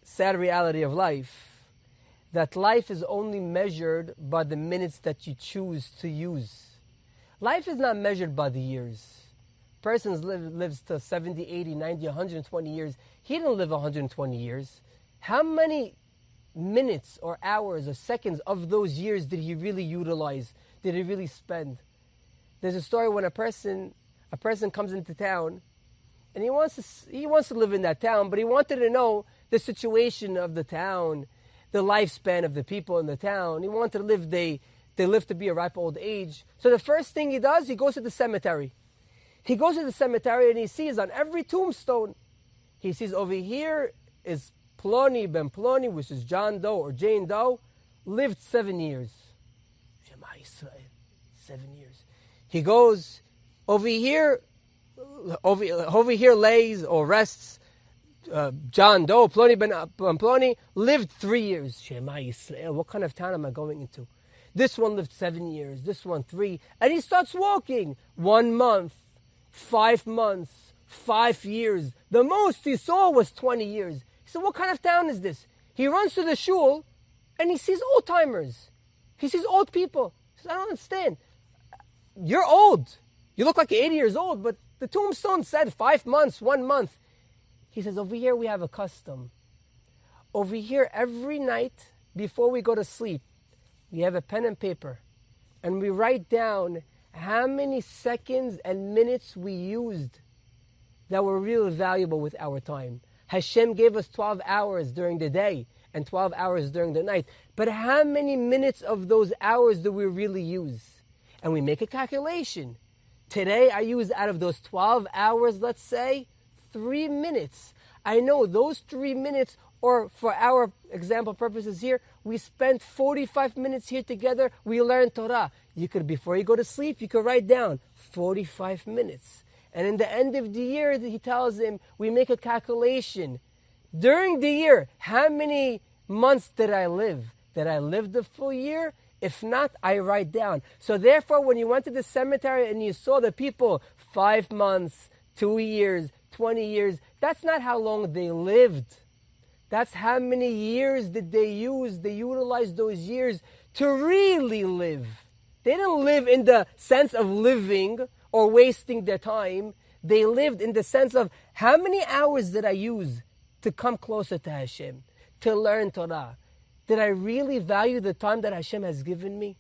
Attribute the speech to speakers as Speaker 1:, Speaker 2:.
Speaker 1: sad reality of life, that life is only measured by the minutes that you choose to use. Life is not measured by the years. Person lives to 70, 80, 90, 120 years. He didn't live 120 years. How many minutes or hours or seconds of those years did he really utilize? Did he really spend? There's a story when a person comes into town, and he wants to live in that town, but he wanted to know the situation of the town, the lifespan of the people in the town. He wanted to live, they live to be a ripe old age. So the first thing he does, he goes to the cemetery. He goes to the cemetery and he sees on every tombstone, he sees over here is Ploni ben Ploni, which is John Doe or Jane Doe, lived 7 years. Shema Yisrael, 7 years. He goes over here lays or rests John Doe, Ploni ben Ploni, lived 3 years. Shema Yisrael, what kind of town am I going into? This one lived 7 years, this one 3. And he starts walking. 1 month, 5 months, 5 years. The most he saw was 20 years. He said, what kind of town is this? He runs to the shul and he sees old-timers. He sees old people. He says, I don't understand. You're old. You look like 80 years old, but the tombstone said 5 months, 1 month. He says, over here we have a custom. Over here, every night before we go to sleep, we have a pen and paper, and we write down how many seconds and minutes we used that were really valuable with our time. Hashem gave us 12 hours during the day and 12 hours during the night. But how many minutes of those hours do we really use? And we make a calculation. Today I use out of those 12 hours, let's say, 3 minutes. I know those 3 minutes, or for our example purposes here, we spent 45 minutes here together. We learned Torah. You could, before you go to sleep, you could write down 45 minutes. And in the end of the year, he tells him, we make a calculation. During the year, how many months did I live? Did I live the full year? If not, I write down. So therefore, when you went to the cemetery and you saw the people 5 months, 2 years, 20 years, that's not how long they lived. That's how many years did they use. They utilized those years to really live. They didn't live in the sense of living or wasting their time. They lived in the sense of how many hours did I use to come closer to Hashem, to learn Torah? Did I really value the time that Hashem has given me?